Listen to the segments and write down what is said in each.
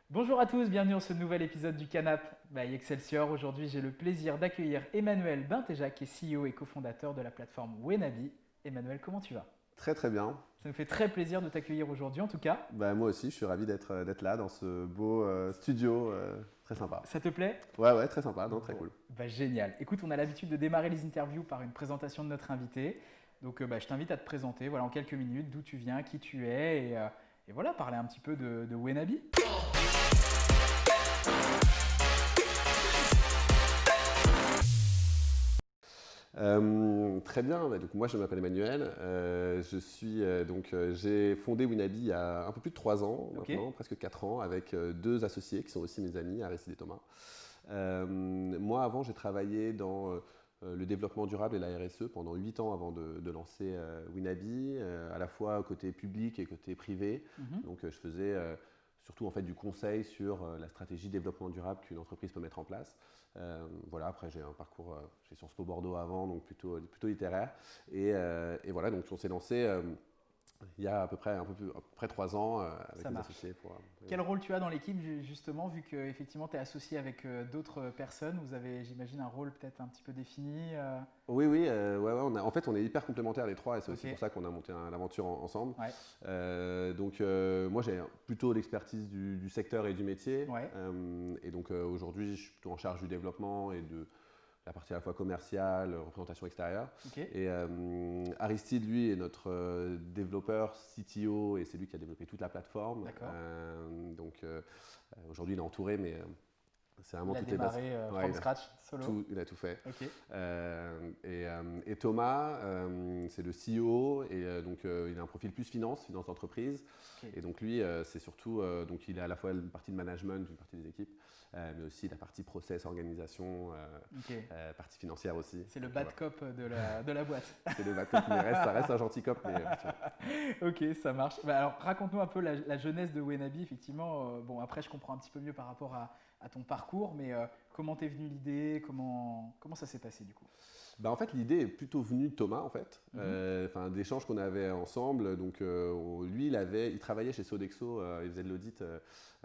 Bonjour à tous, bienvenue dans ce nouvel épisode du Canap by Excelsior. Aujourd'hui, j'ai le plaisir d'accueillir Emmanuel Bintéjac, qui est CEO et cofondateur de la plateforme Wenabi. Emmanuel, comment tu vas? Très très bien. Ça me fait très plaisir de t'accueillir aujourd'hui en tout cas. Moi aussi, je suis ravi d'être là dans ce beau studio, très sympa. Ça te plaît? Ouais, très sympa, non, très Bon, cool. génial. Écoute, on a l'habitude de démarrer les interviews par une présentation de notre invité. Donc je t'invite à te présenter voilà, en quelques minutes, d'où tu viens, qui tu es et voilà, parler un petit peu de Wenabi. Très bien, donc moi je m'appelle Emmanuel, j'ai fondé Wenabi il y a un peu plus de 3 ans maintenant, presque 4 ans, avec deux associés qui sont aussi mes amis, Aristide et Thomas. Moi avant j'ai travaillé dans le développement durable et la RSE pendant 8 ans avant de lancer Wenabi, à la fois côté public et côté privé. Donc je faisais surtout en fait du conseil sur la stratégie développement durable qu'une entreprise peut mettre en place. Voilà, après j'ai un parcours chez Sciences Po Bordeaux avant, donc plutôt littéraire. Et voilà, donc on s'est lancé il y a à peu près 3 ans avec mes associés. Quel rôle tu as dans l'équipe justement, vu que effectivement tu es associé avec d'autres personnes, vous avez j'imagine un rôle peut-être un petit peu défini Oui, en fait on est hyper complémentaires les trois et c'est aussi pour ça qu'on a monté l'aventure ensemble. Moi j'ai plutôt l'expertise du secteur et du métier. Et donc aujourd'hui je suis plutôt en charge du développement et de la partie à la fois commerciale, représentation extérieure. Et Aristide, lui, est notre développeur CTO et c'est lui qui a développé toute la plateforme. Aujourd'hui, il est entouré, mais c'est vraiment toutes les bases. Il a démarré from scratch, solo. Il a tout fait. Et Thomas, c'est le CEO et donc il a un profil plus finance d'entreprise. Et donc lui, c'est surtout, donc il a à la fois une partie de management, une partie des équipes, mais aussi la partie process, organisation, partie financière aussi. C'est le bad cop de la boîte. C'est le bad cop, mais ça reste un gentil cop. Ok, ça marche. Alors raconte-nous un peu la jeunesse de Wenabi, effectivement. Bon, après je comprends un petit peu mieux par rapport à ton parcours, mais comment t'es venue l'idée, comment ça s'est passé du coup? En fait, l'idée est plutôt venue de Thomas, en fait, d'échanges qu'on avait ensemble. Donc, lui, il travaillait chez Sodexo, il faisait de l'audit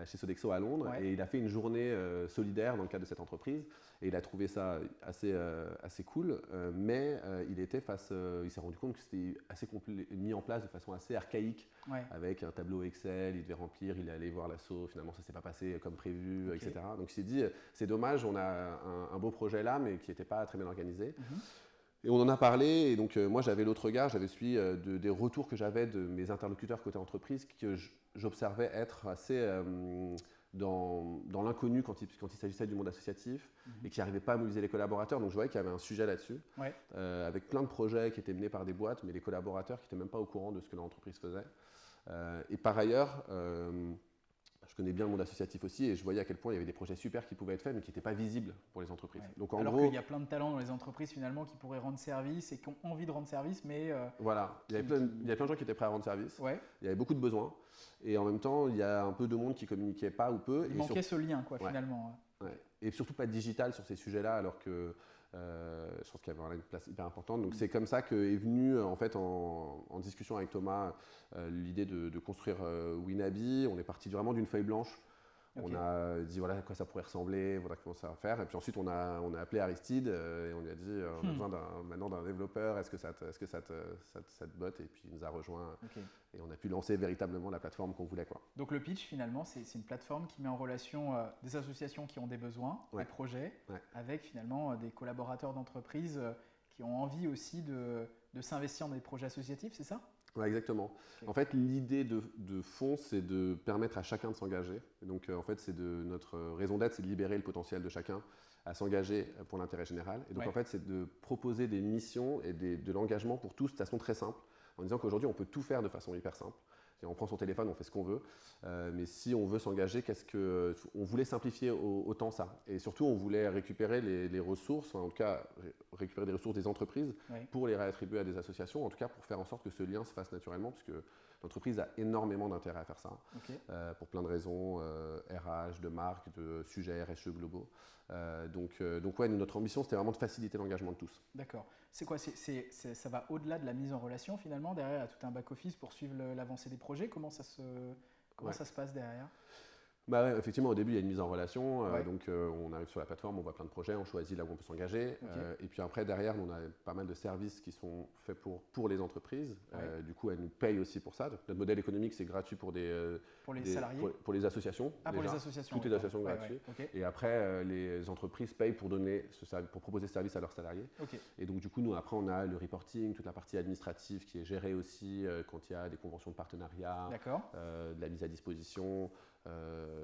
chez Sodexo à Londres, et il a fait une journée solidaire dans le cadre de cette entreprise. Et il a trouvé ça assez cool, mais il s'est rendu compte que c'était assez mis en place de façon assez archaïque, avec un tableau Excel, il devait remplir, il est allé voir l'asso, finalement ça ne s'est pas passé comme prévu, etc. Donc il s'est dit, c'est dommage, on a un beau projet là, mais qui n'était pas très bien organisé. Et on en a parlé, et donc moi j'avais l'autre regard, j'avais suivi des retours que j'avais de mes interlocuteurs côté entreprise, que j'observais être assez dans l'inconnu quand il s'agissait du monde associatif, et qui n'arrivait pas à mobiliser les collaborateurs. Donc je voyais qu'il y avait un sujet là-dessus, avec plein de projets qui étaient menés par des boîtes, mais les collaborateurs qui n'étaient même pas au courant de ce que l'entreprise faisait. Et par ailleurs, je connais bien le monde associatif aussi et je voyais à quel point il y avait des projets super qui pouvaient être faits mais qui n'étaient pas visibles pour les entreprises. Donc, alors qu'il y a plein de talents dans les entreprises finalement qui pourraient rendre service et qui ont envie de rendre service, mais… Voilà, il y avait plein de gens qui étaient prêts à rendre service, il y avait beaucoup de besoins et en même temps il y a un peu de monde qui communiquait pas ou peu. Il manquait ce lien finalement. Et surtout pas de digital sur ces sujets-là alors que je pense qu'il y avait une place hyper importante. Donc c'est comme ça qu'est venue en fait en discussion avec Thomas l'idée de construire Wenabi. On est parti vraiment d'une feuille blanche. On a dit voilà à quoi ça pourrait ressembler, voilà comment ça va faire. Et puis ensuite on a appelé Aristide et on lui a dit on a besoin maintenant d'un développeur, est-ce que ça te botte? Et puis il nous a rejoint et on a pu lancer véritablement la plateforme qu'on voulait. Donc le pitch finalement c'est une plateforme qui met en relation des associations qui ont des besoins, des projets, avec finalement des collaborateurs d'entreprises qui ont envie aussi de s'investir dans des projets associatifs, c'est ça? Ouais, exactement. En fait, l'idée de fond, c'est de permettre à chacun de s'engager. Donc, en fait, notre raison d'être, c'est de libérer le potentiel de chacun à s'engager pour l'intérêt général. Et donc, en fait, c'est de proposer des missions et de l'engagement pour tous de façon très simple, en disant qu'aujourd'hui, on peut tout faire de façon hyper simple. On prend son téléphone, on fait ce qu'on veut. Mais si on veut s'engager, on voulait simplifier autant ça. Et surtout, on voulait récupérer les ressources, en tout cas récupérer des ressources des entreprises pour les réattribuer à des associations, en tout cas pour faire en sorte que ce lien se fasse naturellement, parce que l'entreprise a énormément d'intérêt à faire ça, pour plein de raisons, RH, de marque, de sujets RSE globaux. Donc ouais, notre ambition, c'était vraiment de faciliter l'engagement de tous. D'accord. C'est quoi ça va au-delà de la mise en relation finalement, derrière il y a tout un back-office pour suivre l'avancée des projets. Comment ça se passe derrière? Bah ouais, effectivement, au début, il y a une mise en relation. Donc, on arrive sur la plateforme, on voit plein de projets, on choisit là où on peut s'engager. Et puis après, derrière, on a pas mal de services qui sont faits pour les entreprises. Du coup, elles nous payent aussi pour ça. Donc, notre modèle économique, c'est gratuit pour les salariés, pour les associations. Pour les associations. Toutes les associations gratuites. Et après, les entreprises payent pour proposer ce service à leurs salariés. Et donc, du coup, nous, après, on a le reporting, toute la partie administrative qui est gérée aussi quand il y a des conventions de partenariat, de la mise à disposition.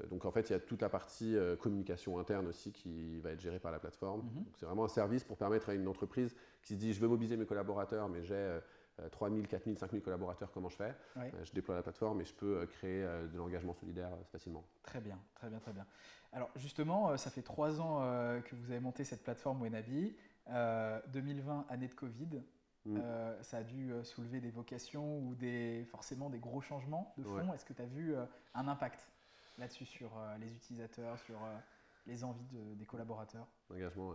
Donc en fait, il y a toute la partie communication interne aussi qui va être gérée par la plateforme. Donc, c'est vraiment un service pour permettre à une entreprise qui se dit je veux mobiliser mes collaborateurs, mais j'ai 3 000, 4 000, 5 000 collaborateurs, comment je fais? Je déploie la plateforme et je peux créer de l'engagement solidaire facilement. Très bien, très bien, très bien. Alors justement, ça fait 3 ans que vous avez monté cette plateforme Wenabi. 2020, année de Covid. Ça a dû soulever des vocations ou forcément des gros changements de fond. Est-ce que tu as vu un impact là-dessus sur les utilisateurs, sur les envies des collaborateurs? L'engagement,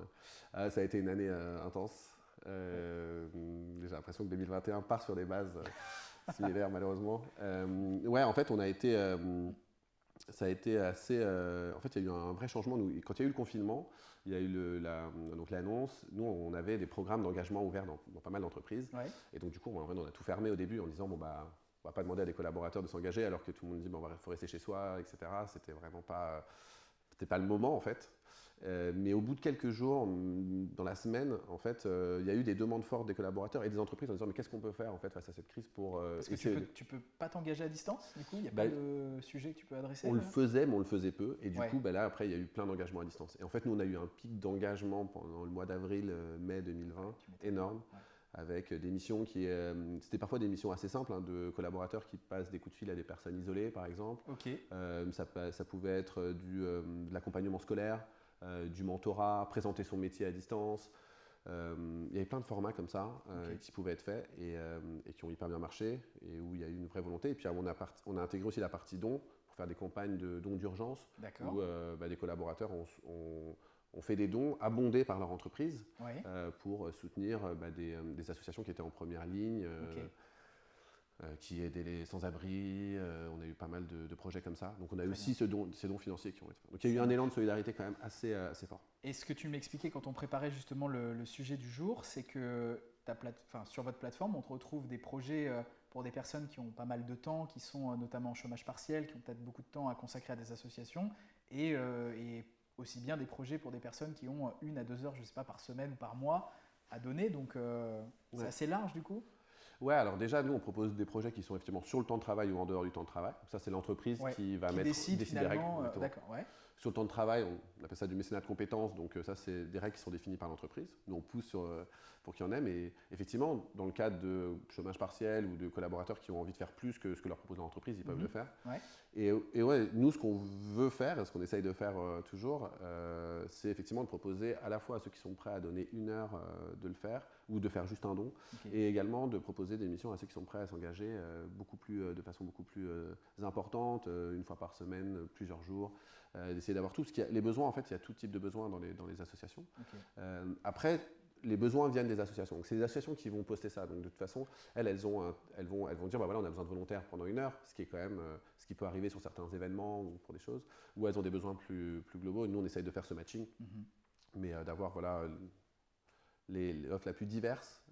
ça a été une année intense. J'ai l'impression que 2021 part sur des bases similaires malheureusement. En fait, ça a été assez. En fait, il y a eu un vrai changement. Quand il y a eu le confinement, il y a eu l'annonce. Nous, on avait des programmes d'engagement ouverts dans pas mal d'entreprises. Et donc, du coup, on a tout fermé au début en disant on va pas demander à des collaborateurs de s'engager alors que tout le monde dit il faut rester chez soi, etc. C'était vraiment pas le moment en fait. Mais au bout de quelques jours, dans la semaine, en fait, il y a eu des demandes fortes des collaborateurs et des entreprises en disant mais qu'est-ce qu'on peut faire en fait face à cette crise pour Parce que tu peux pas t'engager à distance, du coup, il n'y a pas de sujet que tu peux adresser. On le faisait, mais on le faisait peu. Et du coup, là, après, il y a eu plein d'engagements à distance. Et en fait, nous, on a eu un pic d'engagement pendant le mois d'avril, mai 2020, énorme. Avec des missions c'était parfois des missions assez simples, de collaborateurs qui passent des coups de fil à des personnes isolées, par exemple. Ça pouvait être de l'accompagnement scolaire, du mentorat, présenter son métier à distance. Il y avait plein de formats comme ça qui pouvaient être faits et qui ont hyper bien marché et où il y a eu une vraie volonté. Et puis on a intégré aussi la partie dons pour faire des campagnes de dons d'urgence où des collaborateurs ont fait des dons abondés par leur entreprise pour soutenir des associations qui étaient en première ligne, qui aidaient les sans-abri. On a eu pas mal de projets comme ça. Donc on a eu aussi ces dons financiers qui ont été faits. Donc il y a eu un élan de solidarité quand même assez fort. Et ce que tu m'expliquais quand on préparait justement le sujet du jour, c'est que sur votre plateforme, on retrouve des projets pour des personnes qui ont pas mal de temps, qui sont notamment en chômage partiel, qui ont peut-être beaucoup de temps à consacrer à des associations, et aussi bien des projets pour des personnes qui ont 1 à 2 heures, je ne sais pas, par semaine ou par mois à donner. Donc c'est assez large du coup. Ouais, alors déjà, nous, on propose des projets qui sont effectivement sur le temps de travail ou en dehors du temps de travail. Ça, c'est l'entreprise qui va décide des règles. D'accord, Sur le temps de travail, on appelle ça du mécénat de compétences. Donc ça, c'est des règles qui sont définies par l'entreprise. Nous, on pousse pour qu'il y en ait. Mais effectivement, dans le cadre de chômage partiel ou de collaborateurs qui ont envie de faire plus que ce que leur propose l'entreprise, ils peuvent le faire. Et nous, ce qu'on veut faire, et ce qu'on essaye de faire toujours, c'est effectivement de proposer à la fois à ceux qui sont prêts à donner 1 heure de le faire ou de faire juste un don, et également de proposer des missions à ceux qui sont prêts à s'engager de façon beaucoup plus importante, 1 fois par semaine, plusieurs jours, d'essayer d'avoir tout. Parce qu'il y a les besoins, en fait, il y a tout type de besoins dans les associations. Après, les besoins viennent des associations. Donc, c'est les associations qui vont poster ça. Donc, de toute façon, elles vont dire, on a besoin de volontaires pendant 1 heure, ce qui est quand même ce qui peut arriver sur certains événements ou pour des choses, où elles ont des besoins plus globaux. Et nous, on essaye de faire ce matching, mais d'avoir l'offre la plus diverse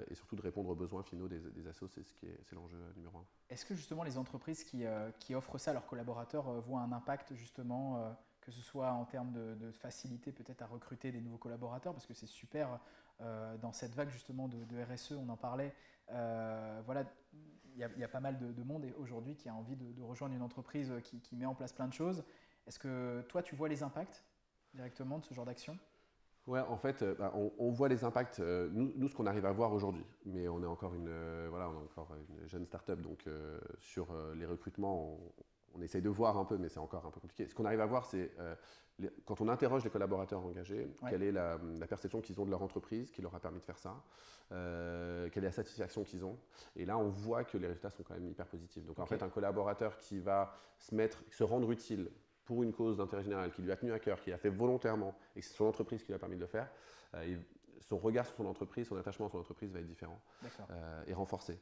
et surtout de répondre aux besoins finaux des assos, c'est l'enjeu numéro 1. Est-ce que justement les entreprises qui offrent ça à leurs collaborateurs voient un impact justement que ce soit en termes de facilité peut-être à recruter des nouveaux collaborateurs, parce que c'est super dans cette vague justement de RSE, on en parlait, il y a pas mal de monde aujourd'hui qui a envie de rejoindre une entreprise qui met en place plein de choses. Est-ce que toi tu vois les impacts directement de ce genre d'action ? Ouais, en fait, on voit les impacts, nous, ce qu'on arrive à voir aujourd'hui, mais on est encore une jeune start-up, donc sur les recrutements, on essaye de voir un peu, mais c'est encore un peu compliqué. Ce qu'on arrive à voir, c'est quand on interroge les collaborateurs engagés, quelle est la perception qu'ils ont de leur entreprise, qui leur a permis de faire ça, quelle est la satisfaction qu'ils ont. Et là, on voit que les résultats sont quand même hyper positifs. Donc en fait, un collaborateur qui va se rendre utile pour une cause d'intérêt général, qui lui a tenu à cœur, qui l'a fait volontairement, et que c'est son entreprise qui lui a permis de le faire, son regard sur son entreprise, son attachement à son entreprise va être différent et renforcé.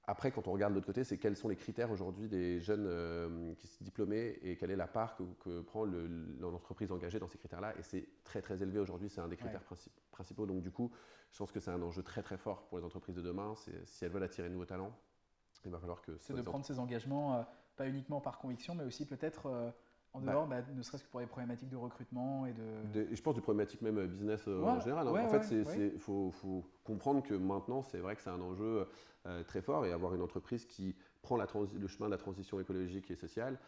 Après, quand on regarde de l'autre côté, c'est quels sont les critères aujourd'hui des jeunes qui sont diplômés et quelle est la part que prend l'entreprise engagée dans ces critères-là. Et c'est très très élevé aujourd'hui, c'est un des critères principaux. Donc du coup, je pense que c'est un enjeu très très fort pour les entreprises de demain. Si elles veulent attirer de nouveaux talents, il va falloir que… C'est de prendre ces engagements, pas uniquement par conviction, mais aussi peut-être en dehors, ne serait-ce que pour les problématiques de recrutement et je pense des problématiques même business en général. En fait, il faut comprendre que maintenant, c'est vrai que c'est un enjeu très fort et avoir une entreprise qui prend le chemin de la transition écologique et sociale,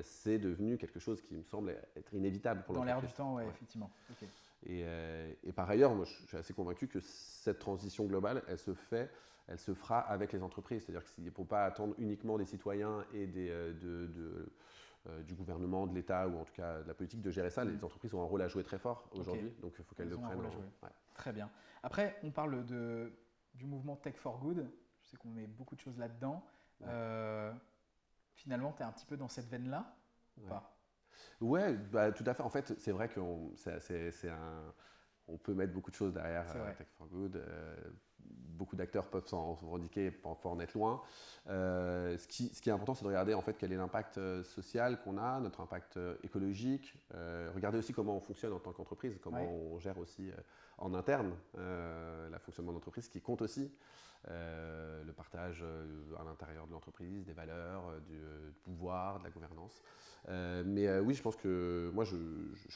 c'est devenu quelque chose qui me semble être inévitable pour l'entreprise. Dans l'air du temps, effectivement. Okay. Et par ailleurs, moi, je suis assez convaincu que cette transition globale, elle se fera avec les entreprises. C'est-à-dire qu'il ne faut pas attendre uniquement des citoyens et du gouvernement, de l'État ou en tout cas de la politique de gérer ça. Les entreprises ont un rôle à jouer très fort aujourd'hui, donc il faut qu'elles le prennent. Très bien. Après, on parle du mouvement Tech for Good. Je sais qu'on met beaucoup de choses là-dedans. Finalement, tu es un petit peu dans cette veine-là ou pas? Ouais, tout à fait. En fait, c'est vrai qu'on peut mettre beaucoup de choses derrière Tech for Good. Beaucoup d'acteurs peuvent s'en revendiquer, parfois en être loin. Ce qui est important, c'est de regarder en fait quel est l'impact social qu'on a, notre impact écologique. Regarder aussi comment on fonctionne en tant qu'entreprise, comment on gère aussi en interne le fonctionnement de l'entreprise, qui compte aussi. Le partage à l'intérieur de l'entreprise, des valeurs, du pouvoir, de la gouvernance. Mais oui, je pense que moi, je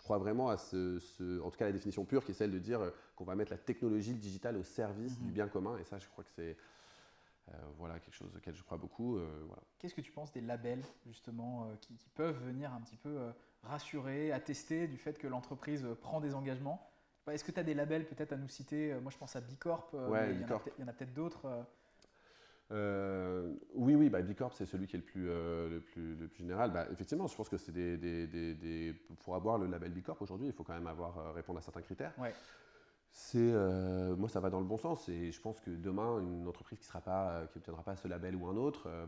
crois vraiment à en tout cas la définition pure qui est celle de dire qu'on va mettre la technologie, le digital au service du bien commun. Et ça, je crois que c'est quelque chose auquel je crois beaucoup. Voilà. Qu'est-ce que tu penses des labels, justement, qui peuvent venir un petit peu rassurer, attester du fait que l'entreprise prend des engagements? Est-ce que tu as des labels peut-être à nous citer? Moi, je pense à Bicorp, mais il y en a peut-être d'autres. Oui, Bicorp, c'est celui qui est le plus général. Effectivement, je pense que c'est pour avoir le label Bicorp aujourd'hui, il faut quand même répondre à certains critères. Moi, ça va dans le bon sens et je pense que demain, une entreprise qui n'obtiendra pas ce label ou un autre ne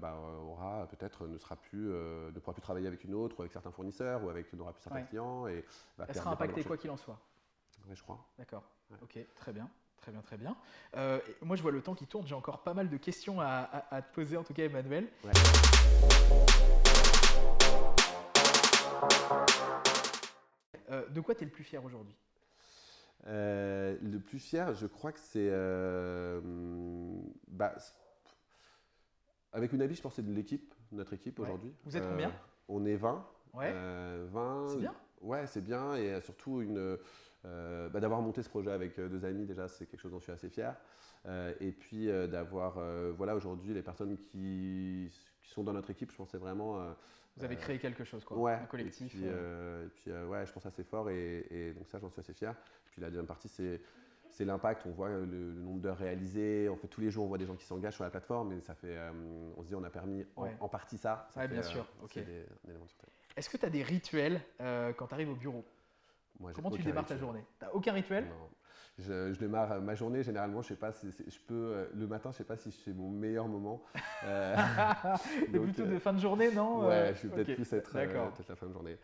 pourra plus travailler avec une autre ou avec certains fournisseurs ou n'aura plus certains clients. Et elle sera impactée quoi qu'il en soit. Oui, je crois. D'accord. Ok, très bien. Très bien. Moi, je vois le temps qui tourne. J'ai encore pas mal de questions à te poser, en tout cas, Emmanuel. De quoi tu es le plus fier aujourd'hui? Le plus fier, je crois que c'est… avec Unabi, je pense que c'est de notre équipe aujourd'hui. Vous êtes combien? On est 20. 20. C'est bien. Ouais, c'est bien. Et surtout, d'avoir monté ce projet avec 2 amis, déjà, c'est quelque chose dont je suis assez fier. Et puis, d'avoir aujourd'hui les personnes qui sont dans notre équipe, je pense que c'est vraiment… vous avez créé quelque chose, quoi, un collectif. Et puis, je pense assez fort et donc ça, j'en suis assez fier. Puis la deuxième partie, c'est l'impact. On voit le nombre d'heures réalisées. En fait, tous les jours, on voit des gens qui s'engagent sur la plateforme et ça fait, on se dit on a permis en partie ça. Bien sûr. C'est un élément de sûreté. Est-ce que tu as des rituels quand tu arrives au bureau? Comment tu démarres ta journée? Tu n'as aucun rituel? Non. Je démarre ma journée, généralement, je sais pas si le matin, je sais pas si c'est mon meilleur moment. T'es plutôt de fin de journée, non? Ouais, je suis peut-être plus être la fin de journée.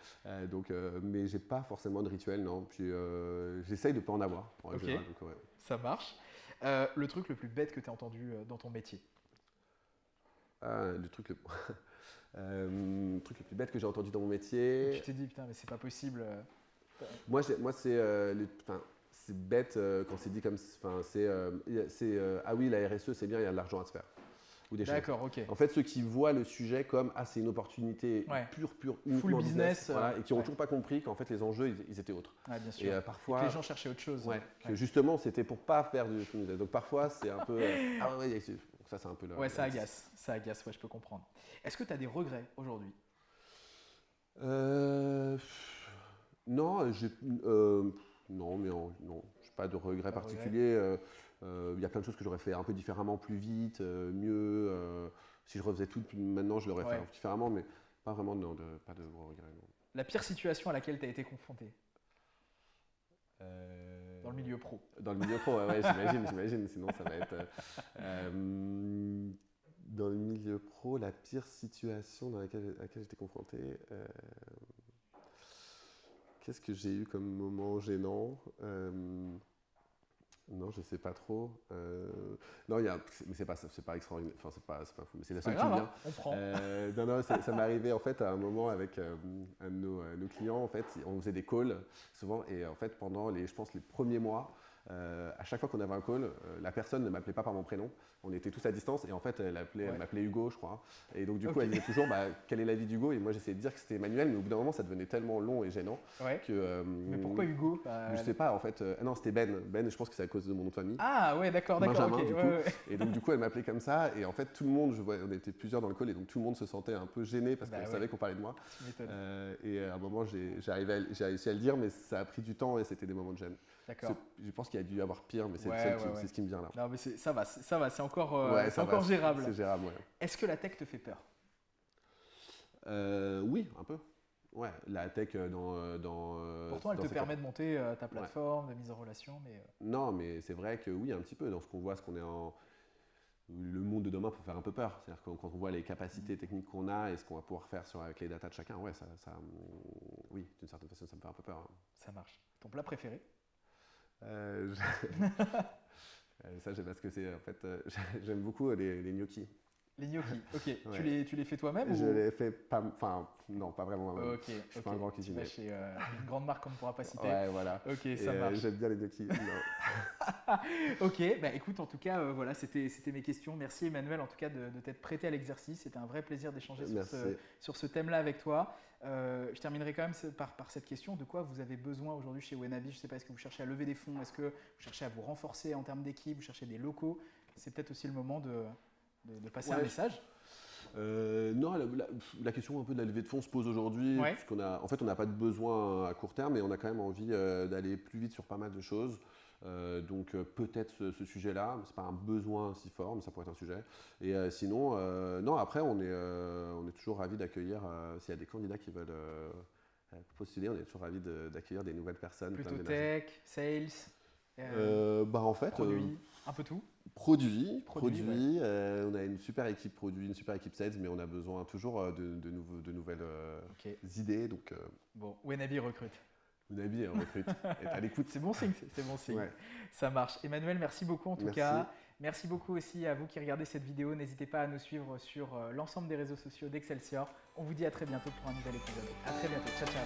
Mais j'ai pas forcément de rituel, non. Puis j'essaye de pas en avoir. En général, donc, ça marche. Le truc le plus bête que tu as entendu dans ton métier? Le truc le plus bête que j'ai entendu dans mon métier. Tu t'es dit, putain, mais c'est pas possible. Moi c'est bête quand c'est dit comme ah oui, la RSE c'est bien, il y a de l'argent à se faire. D'accord, ok. En fait, ceux qui voient le sujet comme c'est une opportunité pure full business, et qui n'ont toujours pas compris qu'en fait les enjeux ils étaient autres. Bien sûr. Et parfois que les gens cherchaient autre chose. Que justement c'était pour pas faire du business. Donc parfois c'est un peu ça c'est un peu ça agace, je peux comprendre. Est-ce que tu as des regrets aujourd'hui? Non, non, mais non, je n'ai pas de regrets particuliers. Il y a plein de choses que j'aurais fait un peu différemment, plus vite, mieux. Si je refaisais tout maintenant, je l'aurais fait un peu différemment, mais pas vraiment, non, pas de gros regrets. Non. La pire situation à laquelle tu as été confronté dans le milieu pro. Dans le milieu pro, ouais, j'imagine, sinon ça va être... dans le milieu pro, la pire situation à laquelle j'étais confronté... Qu'est-ce que j'ai eu comme moment gênant? Non, je ne sais pas trop. Non, mais c'est pas extraordinaire. Enfin, c'est pas fou, mais c'est la seule qui me vient. On prend. Non, ça m'est arrivé en fait à un moment avec un de nos clients. En fait, on faisait des calls souvent, et en fait pendant je pense les premiers mois, à chaque fois qu'on avait un call, la personne ne m'appelait pas par mon prénom. On était tous à distance et en fait elle m'appelait Hugo, je crois. Et donc du coup elle disait toujours quel est l'avis d'Hugo, et moi j'essayais de dire que c'était Emmanuel, mais au bout d'un moment ça devenait tellement long et gênant que. Mais pourquoi Hugo? Je sais pas en fait. Non, c'était Ben. Ben, je pense que c'est à cause de mon nom de famille. Ah ouais, d'accord. Benjamin, okay, du coup. Et donc du coup elle m'appelait comme ça, et en fait tout le monde, on était plusieurs dans le call, et donc tout le monde se sentait un peu gêné parce qu'on savait qu'on parlait de moi. Et à un moment j'ai réussi à le dire, mais ça a pris du temps et c'était des moments de gêne. Je pense qu'il y a dû y avoir pire, mais c'est ce qui me vient là. Non, mais ça va, c'est encore gérable. C'est gérable, ouais. Est-ce que la tech te fait peur? Oui, un peu. Ouais, la tech Pourtant, elle te permet de monter ta plateforme, de mise en relation, mais... Non, mais c'est vrai que oui, un petit peu. Dans ce qu'on voit, le monde de demain peut faire un peu peur. C'est-à-dire que quand on voit les capacités techniques qu'on a et ce qu'on va pouvoir faire avec les datas de chacun, ouais, oui, d'une certaine façon, ça me fait un peu peur. Hein. Ça marche. Ton plat préféré? Ça, je sais pas ce que c'est. En fait, j'aime beaucoup les gnocchis. Les gnocchis, ok. Ouais. Tu les fais toi-même? Je les fais pas, non, pas vraiment moi-même. Okay, je suis pas un grand cuisinier. Tu vas chez une grande marque qu'on ne pourra pas citer. Ouais, voilà. Ok, ça marche. J'aime bien les gnocchis. Ok, bah écoute, en tout cas, voilà, c'était mes questions. Merci Emmanuel, en tout cas, de t'être prêté à l'exercice. C'était un vrai plaisir d'échanger sur ce thème-là avec toi. Je terminerai quand même par cette question. De quoi vous avez besoin aujourd'hui chez Wenavi? Je ne sais pas, est-ce que vous cherchez à lever des fonds? Est-ce que vous cherchez à vous renforcer en termes d'équipe? Vous cherchez des locaux? C'est peut-être aussi le moment de passer un message. Non, la question un peu de la levée de fonds se pose aujourd'hui, puisqu'on en fait, on n'a pas de besoin à court terme, mais on a quand même envie d'aller plus vite sur pas mal de choses. Donc peut-être ce sujet-là, c'est pas un besoin si fort, mais ça pourrait être un sujet. Et sinon, non, après, on est toujours ravis d'accueillir, s'il y a des candidats qui veulent postuler, on est toujours ravis d'accueillir des nouvelles personnes. Plutôt tech, sales, en fait, produit, un peu tout. Produit. On a une super équipe produit, une super équipe sales, mais on a besoin toujours de nouvelles idées. Donc, bon, Wenavi recrute. Wenavi recrute. À l'écoute. C'est bon signe, Ouais. Ça marche. Emmanuel, merci beaucoup en tout cas. Merci beaucoup aussi à vous qui regardez cette vidéo. N'hésitez pas à nous suivre sur l'ensemble des réseaux sociaux d'Excelsior. On vous dit à très bientôt pour un nouvel épisode. À très bientôt. Ciao, ciao.